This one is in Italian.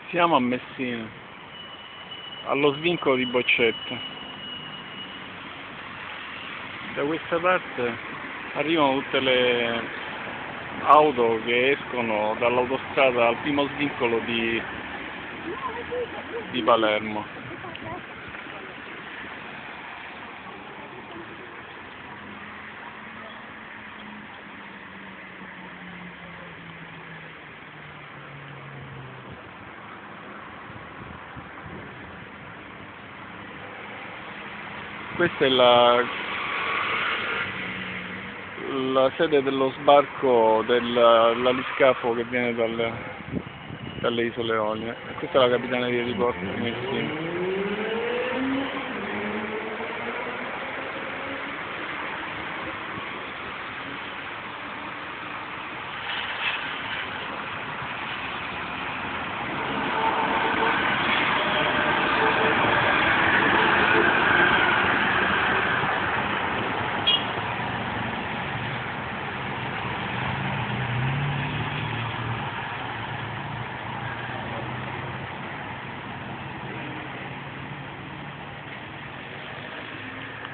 Siamo a Messina, allo svincolo di Boccetta. Da questa parte arrivano tutte le auto che escono dall'autostrada al primo svincolo di Palermo. Questa è la sede dello sbarco dell'aliscafo che viene dalle isole Eolie. Questa è la capitaneria di porto di Messina.